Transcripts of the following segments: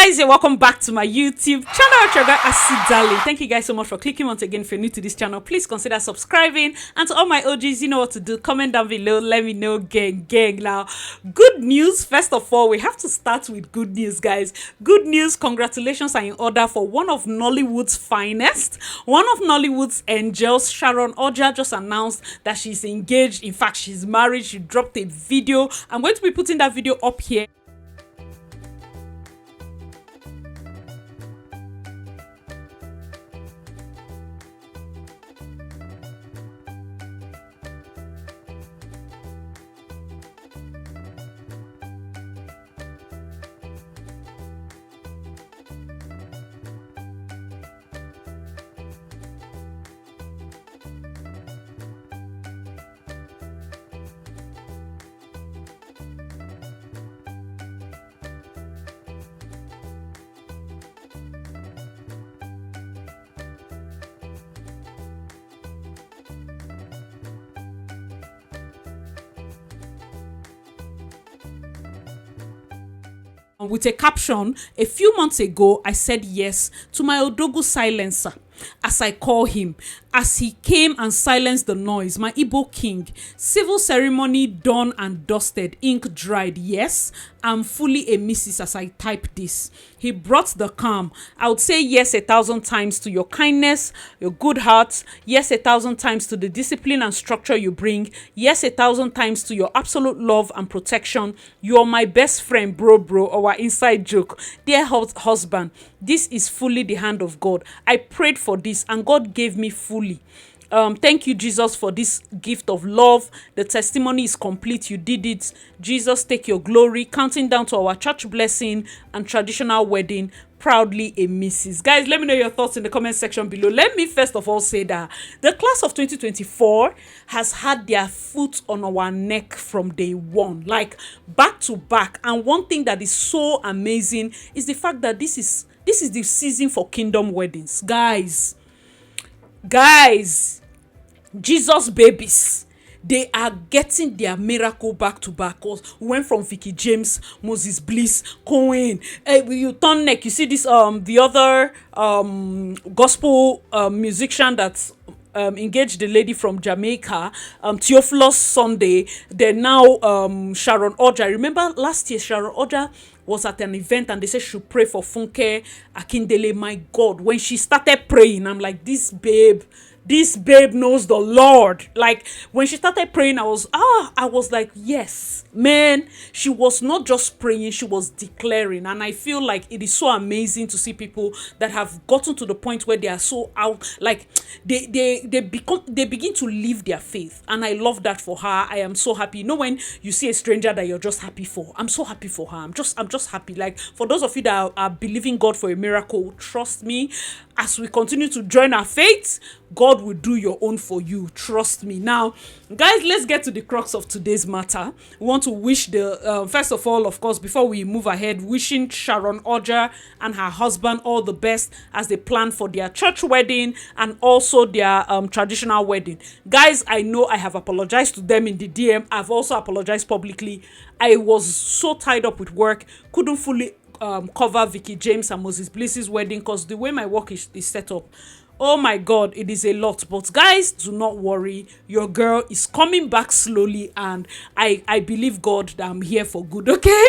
guys, and welcome back to my YouTube channel. Thank you guys so much for clicking once again. If you're new to this channel, please consider subscribing. And to all my OGs, you know what to do. Comment down below, let me know, gang. Now, good news. First of all, we have to start with good news, guys. Good news. Congratulations are in order for one of Nollywood's finest, one of Nollywood's angels. Sharon Oja just announced that she's engaged. In fact, she's married. She dropped a video. I'm going to be putting that video up here. With a caption, a few months ago, I said yes to my Odogu silencer, as I call him, as he came and silenced the noise. My Igbo king, civil ceremony done and dusted, ink dried. Yes, I'm fully a missus as I type this. He brought the calm. I would say yes 1,000 times to your kindness, your good heart. Yes 1,000 times to the discipline and structure you bring. Yes 1,000 times to your absolute love and protection. You are my best friend, bro, our inside joke. Dear husband, this is fully the hand of God. I prayed for this and God gave me fully. Thank you, Jesus, for this gift of love. The testimony is complete. You did it. Jesus, take your glory. Counting down to our church blessing and traditional wedding. Proudly a missus. Guys, let me know your thoughts in the comment section below. Let me first of all say that the class of 2024 has had their foot on our neck from day one, like back to back. And one thing that is so amazing is the fact that this is the season for kingdom weddings. Guys, Jesus babies, they are getting their miracle back to back. We went from Vicky James, Moses Bliss, Cohen. You turn neck, you see this the other gospel musician that's engaged the lady from Jamaica, Theophilus Sunday. Then now Sharon Oja. Remember last year Sharon Oja was at an event and they said she should pray for Funke Akindele. My God, when she started praying, I'm like, this babe knows the Lord. Like when she started praying, I was like, yes, man. She was not just praying, she was declaring. And I feel like it is so amazing to see people that have gotten to the point where they are so out, like they begin to live their faith. And I love that for her. I am so happy. You know, when you see a stranger that you're just happy for, I'm so happy for her. I'm just happy. Like for those of you that are believing God for a miracle, trust me, as we continue to join our faith, God will do your own for you. Trust me. Now, guys, let's get to the crux of today's matter. We want to wish first of all, of course, before we move ahead, wishing Sharon Oja and her husband all the best as they plan for their church wedding and also their traditional wedding. Guys, I know I have apologized to them in the DM. I've also apologized publicly. I was so tied up with work, couldn't fully cover Vicky James and Moses Bliss's wedding because the way my work is set up, oh my God, it is a lot. But guys, do not worry, your girl is coming back slowly, and I believe God that I'm here for good. Okay,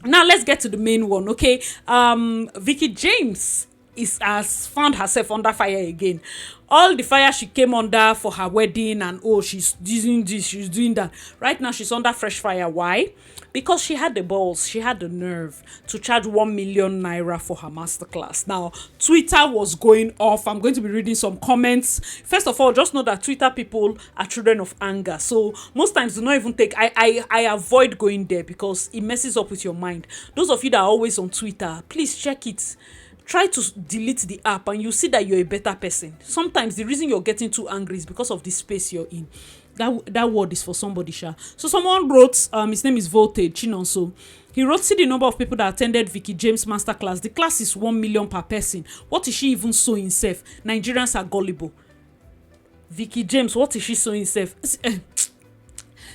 now let's get to the main one. Okay, Vicky James has found herself under fire again. All the fire she came under for her wedding, and she's doing this, she's doing that. Right now she's under fresh fire. Why? Because she had the balls, she had the nerve to charge 1 million naira for her masterclass. Now, Twitter was going off. I'm going to be reading some comments. First of all, just know that Twitter people are children of anger. So most times do not even take, I avoid going there because it messes up with your mind. Those of you that are always on Twitter, please check it. Try to delete the app and you see that you're a better person. Sometimes the reason you're getting too angry is because of the space you're in. That word is for somebody, sha. So someone wrote, his name is Voltage Chinonso. He wrote, see the number of people that attended Vicky James masterclass. The class is 1 million per person. What is she even sewing self? Nigerians are gullible. Vicky James, what is she sewing self?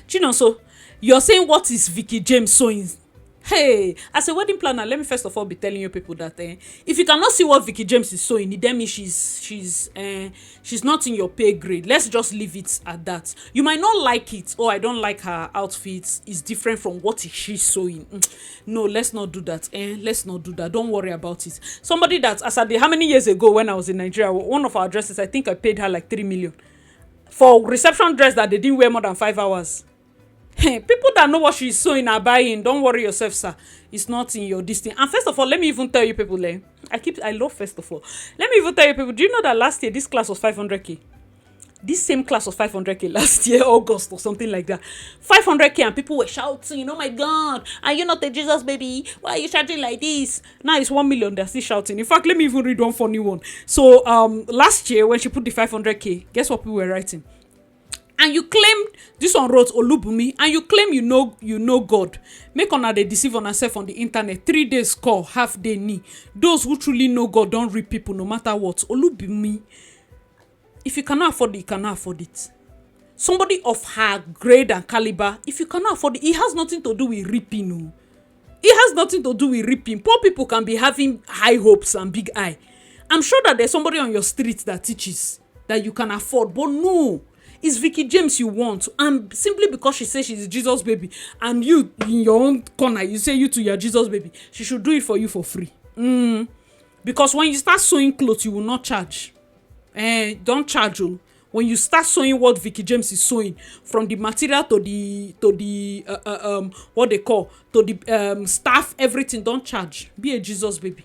Chinonso, you're saying what is Vicky James sewing? Hey, as a wedding planner, let me first of all be telling you people that if you cannot see what Vicky James is sewing, it then means she's not in your pay grade. Let's just leave it at that. You might not like it. Oh, I don't like her outfits. It's different from what she's sewing. No, let's not do that. Let's not do that. Don't worry about it. Somebody that, as at how many years ago when I was in Nigeria, one of our dresses, I think I paid her like 3 million for reception dress that they didn't wear more than 5 hours. People that know what she's sewing are buying. Don't worry yourself, sir. It's not in your distance. And first of all, let me even tell you people, I love first of all. Let me even tell you people, do you know that last year this class was 500k? This same class was 500k last year, August or something like that. 500k, and people were shouting, oh my God, are you not a Jesus baby? Why are you shouting like this? Now it's 1 million, they're still shouting. In fact, let me even read one funny one. So last year when she put the 500k, guess what people were writing? And you claim, this one wrote Olubumi, and you claim you know God. Make una dey deceive on herself on the internet. 3 days call, half day knee. Those who truly know God don't read people no matter what. Olubumi, if you cannot afford it, you cannot afford it. Somebody of her grade and caliber, if you cannot afford it, it has nothing to do with reaping. No. It has nothing to do with reaping. Poor people can be having high hopes and big eye. I'm sure that there's somebody on your street that teaches that you can afford, but no. It's Vicky James you want, and simply because she says she's a Jesus baby, and you in your own corner you say you to your Jesus baby, she should do it for you for free. Because when you start sewing clothes, you will not charge. Don't charge you. When you start sewing what Vicky James is sewing, from the material to the what they call to the staff, everything, don't charge. Be a Jesus baby.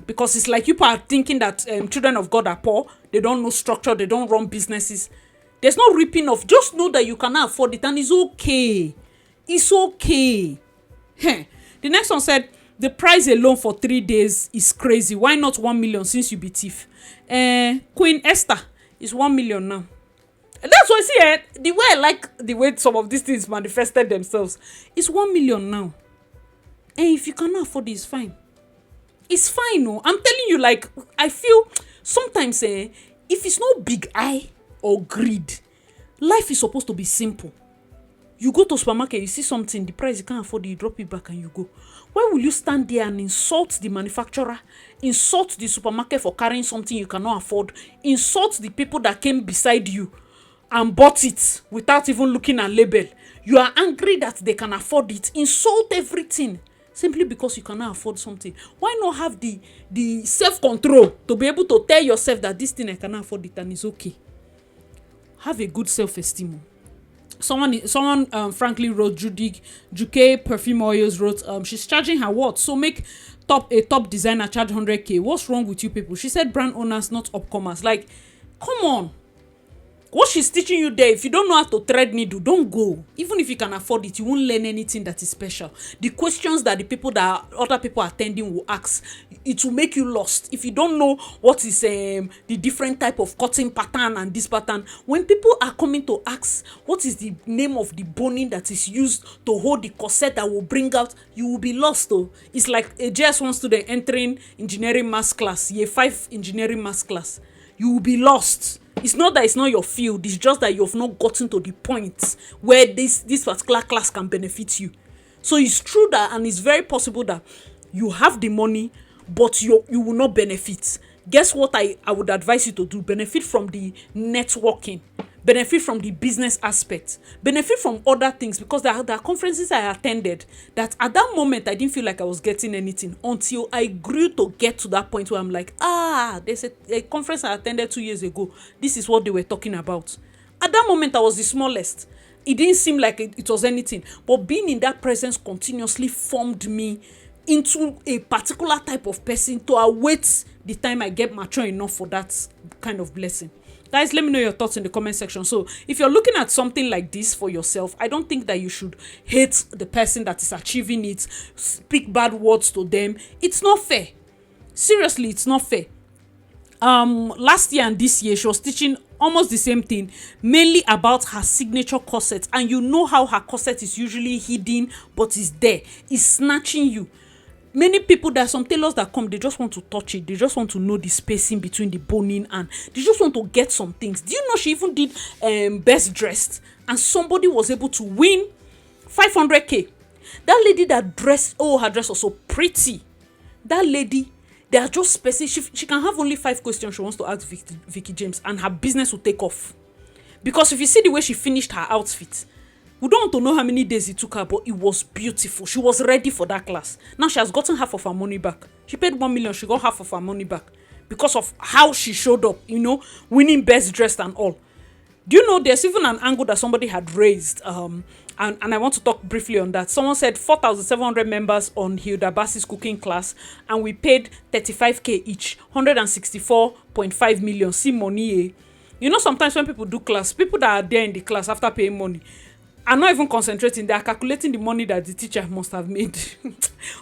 Because it's like you are thinking that children of God are poor, they don't know structure, they don't run businesses. There's no ripping off. Just know that you cannot afford it, and it's okay. It's okay. The next one said, the price alone for 3 days is crazy. Why not 1 million since you be thief? Queen Esther is 1 million now. That's why I see the way I like the way some of these things manifested themselves. It's 1 million now. And if you cannot afford it, it's fine. It's fine, no. I'm telling you, like, I feel sometimes if it's no big eye or greed, life is supposed to be simple. You go to supermarket, you see something, the price you can't afford it, you drop it back and you go. Why will you stand there and insult the manufacturer, insult the supermarket for carrying something you cannot afford, insult the people that came beside you and bought it without even looking at label? You are angry that they can afford it. Insult everything simply because you cannot afford something. Why not have the self-control to be able to tell yourself that this thing I cannot afford it and it's okay? Have a good self-esteem. Someone frankly wrote, Juke Perfume Oils wrote, she's charging her what? So make a top designer charge 100k. What's wrong with you people? She said brand owners, not upcomers. Like, come on. What she's teaching you there, if you don't know how to thread needle, don't go. Even if you can afford it, you won't learn anything that is special. The questions that other people attending will ask, it will make you lost. If you don't know what is the different type of cutting pattern and this pattern, when people are coming to ask what is the name of the boning that is used to hold the corset that will bring out, you will be lost. Though it's like a JS1 student entering engineering mass class, year 5 engineering mass class. You will be lost. It's not that it's not your field, it's just that you've not gotten to the point where this particular class can benefit you. So it's true that, and it's very possible that you have the money, but you will not benefit. Guess what I would advise you to do? Benefit from the networking, benefit from the business aspect, benefit from other things, because there are conferences I attended that at that moment I didn't feel like I was getting anything until I grew to get to that point where I'm like, there's a conference I attended 2 years ago. This is what they were talking about. At that moment I was the smallest. It didn't seem like it was anything, but being in that presence continuously formed me into a particular type of person to await the time I get mature enough for that kind of blessing. Guys, let me know your thoughts in the comment section. So if you're looking at something like this for yourself, I don't think that you should hate the person that is achieving it, speak bad words to them. It's not fair. Seriously, it's not fair. Last year and this year, she was teaching almost the same thing, mainly about her signature corset. And you know how her corset is usually hidden, but it's there. It's snatching you. Many people, there are some tailors that come, they just want to touch it. They just want to know the spacing between the boning, and they just want to get some things. Do you know she even did best dressed, and somebody was able to win 500k. That lady that dressed, her dress was so pretty. That lady, they are just specific. She can have only 5 questions she wants to ask Vicky James, and her business will take off. Because if you see the way she finished her outfit, we don't want to know how many days it took her, but it was beautiful. She was ready for that class. Now she has gotten half of her money back. She paid 1 million, she got half of her money back because of how she showed up, winning best dressed and all. Do you know there's even an angle that somebody had raised, and I want to talk briefly on that. Someone said 4,700 members on Hilda Bassi's cooking class, and we paid 35k each, 164.5 million. See money, eh? Sometimes when people do class, people that are there in the class after paying money are not even concentrating. They are calculating the money that the teacher must have made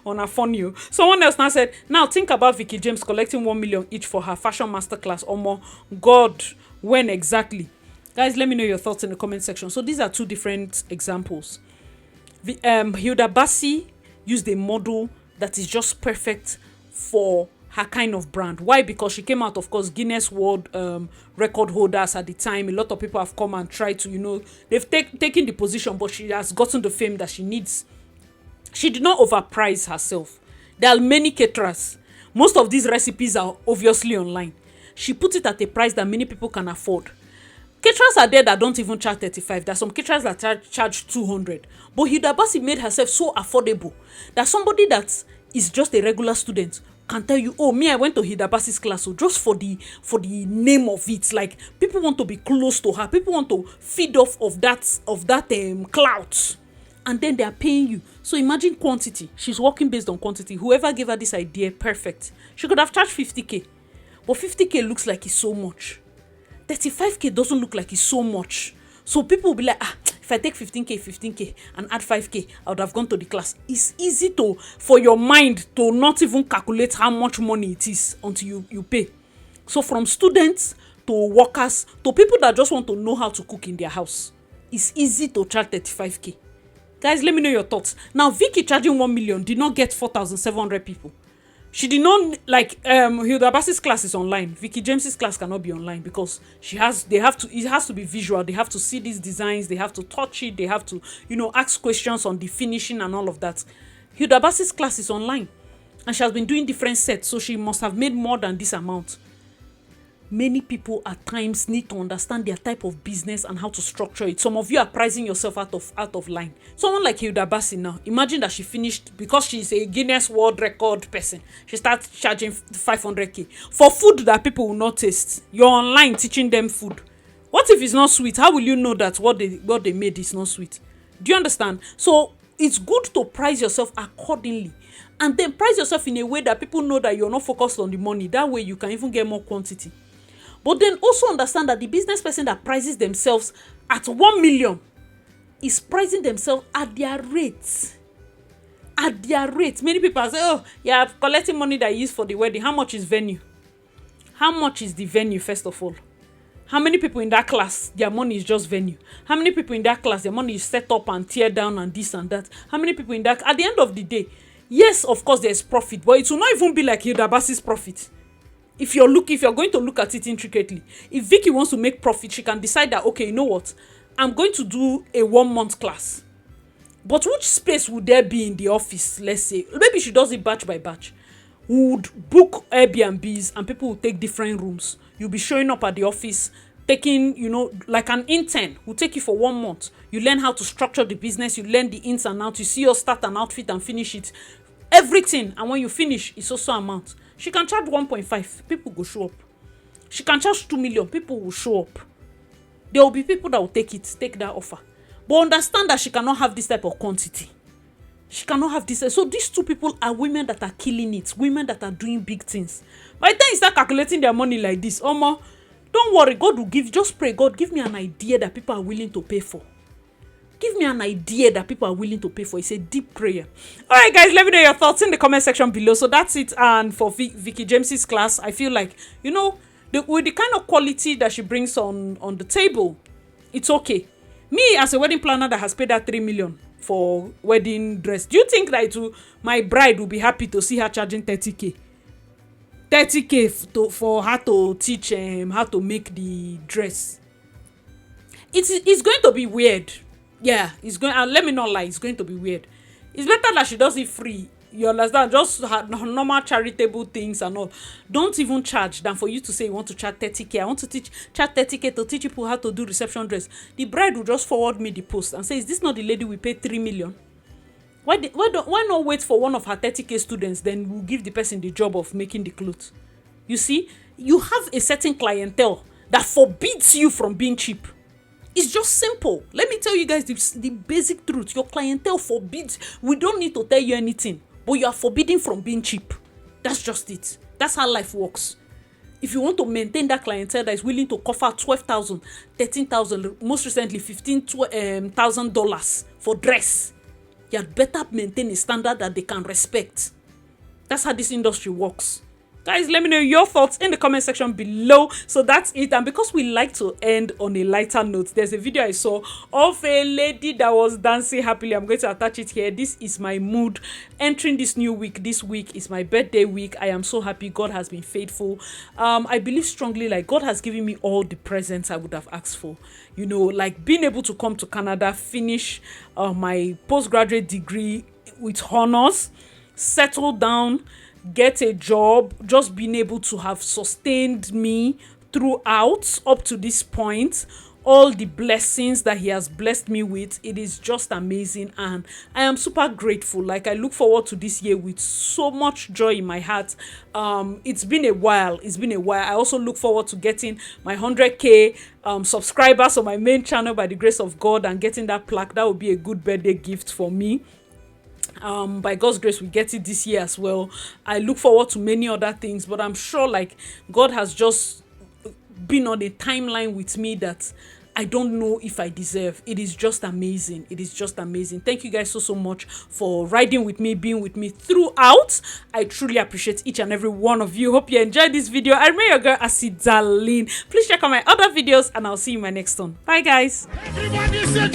on a funny. Someone else now said, now think about Vicky James collecting 1 million each for her fashion masterclass. Oh my God, when exactly? Guys, let me know your thoughts in the comment section. So these are 2 different examples. Hilda Bassi used a model that is just perfect for her kind of brand. Why? Because she came out, of course, Guinness World record holders at the time. A lot of people have come and tried to, they've taken the position, but she has gotten the fame that she needs. She did not overprice herself. There are many caterers. Most of these recipes are obviously online. She put it at a price that many people can afford. Caterers are there that don't even charge 35. There are some caterers that charge 200. But Hilda Bassi made herself so affordable that somebody that is just a regular student can tell you, oh, me, I went to Hilda Bassi's class, so just for the name of it. Like, people want to be close to her. People want to feed off of that clout. And then they are paying you. So imagine quantity. She's working based on quantity. Whoever gave her this idea, perfect. She could have charged 50k. But 50k looks like it's so much. 35k doesn't look like it's so much. So people will be like, if I take 15k and add 5k, I would have gone to the class. It's easy for your mind to not even calculate how much money it is until you pay. So from students to workers to people that just want to know how to cook in their house, it's easy to charge 35k. Guys, let me know your thoughts. Now, Vicky charging 1 million did not get 4,700 people. She did not, like, Hilda Bassi's class is online. Vicky James's class cannot be online because it has to be visual. They have to see these designs. They have to touch it. They have to, ask questions on the finishing and all of that. Hilda Bassi's class is online. And she has been doing different sets. So she must have made more than this amount. Many people at times need to understand their type of business and how to structure it. Some of you are pricing yourself out of line. Someone like Hilda Bassi now, imagine that she finished, because she's a Guinness World Record person, she starts charging 500k for food that people will not taste. You're online teaching them food. What if it's not sweet? How will you know that what they made is not sweet? Do you understand? So it's good to price yourself accordingly. And then price yourself in a way that people know that you're not focused on the money. That way you can even get more quantity. But then also understand that the business person that prices themselves at 1 million is pricing themselves at their rate. At their rate. Many people say, oh, yeah, collecting money that you use for the wedding. How much is venue? How much is the venue, first of all? How many people in that class, their money is just venue? How many people in that class, their money is set up and tear down and this and that? How many people in that? At the end of the day, yes, of course, there's profit, but it will not even be like Hilda Bassi's profit. If you're going to look at it intricately, if Vicky wants to make profit, she can decide that, okay, you know what? I'm going to do a 1-month class. But which space would there be in the office? Let's say, maybe she does it batch by batch. Would book Airbnbs and people will take different rooms. You'll be showing up at the office, taking, like an intern who take you for 1 month. You learn how to structure the business. You learn the ins and outs. You see your start an outfit and finish it. Everything. And when you finish, it's also amount. She can charge 1.5. People will show up. She can charge 2 million. People will show up. There will be people that will take that offer. But understand that she cannot have this type of quantity. She cannot have this. So these 2 people are women that are killing it. Women that are doing big things. By the time you start calculating their money like this, Omo, don't worry. God will give. Just pray. God, give me an idea that people are willing to pay for. Give me an idea that people are willing to pay for. It's a deep prayer. All right, guys, let me know your thoughts in the comment section below. So that's it. And for Vicky James's class, I feel like, with the kind of quality that she brings on the table, it's okay. Me, as a wedding planner that has paid that 3 million for wedding dress, do you think that my bride will be happy to see her charging 30k? 30k for her to teach how to make the dress. It's going to be weird. Yeah, it's going. Let me not lie. It's going to be weird. It's better that she does it free. You understand? Just her normal charitable things and all. Don't even charge than for you to say you want to charge 30K. I want to charge 30K to teach people how to do reception dress. The bride will just forward me the post and say, is this not the lady we paid 3 million? Why not wait for one of her 30K students, then we'll give the person the job of making the clothes? You see, you have a certain clientele that forbids you from being cheap. It's just simple. Let me tell you guys the basic truth. Your clientele forbids. We don't need to tell you anything, but you are forbidden from being cheap. That's just it. That's how life works. If you want to maintain that clientele that is willing to cover $12,000, $13,000, most recently $15,000 for dress, you had better maintain a standard that they can respect. That's how this industry works. Guys, let me know your thoughts in the comment section below. So that's it. And because we like to end on a lighter note, there's a video I saw of a lady that was dancing happily. I'm going to attach it here. This is my mood entering this new week. This week is my birthday week. I am so happy. God has been faithful. I believe strongly, like, God has given me all the presents I would have asked for. You know, like being able to come to Canada, finish my postgraduate degree with honors, settle down, get a job, just being able to have sustained me throughout up to this point, all the blessings that he has blessed me with. It is just amazing, and I am super grateful. Like, I look forward to this year with so much joy in my heart. It's been a while. I also look forward to getting my 100K subscribers on my main channel by the grace of God, and getting that plaque. That would be a good birthday gift for me. By God's grace, we get it this year as well. I look forward to many other things, but I'm sure, like, God has just been on a timeline with me that I don't know if I deserve. It is just amazing. It is just amazing. Thank you guys so much for riding with me, being with me throughout. I truly appreciate each and every one of you. Hope you enjoyed this video. I remain your girl, Darlene. Please check out my other videos, and I'll see you in my next one. Bye, guys. Everybody say,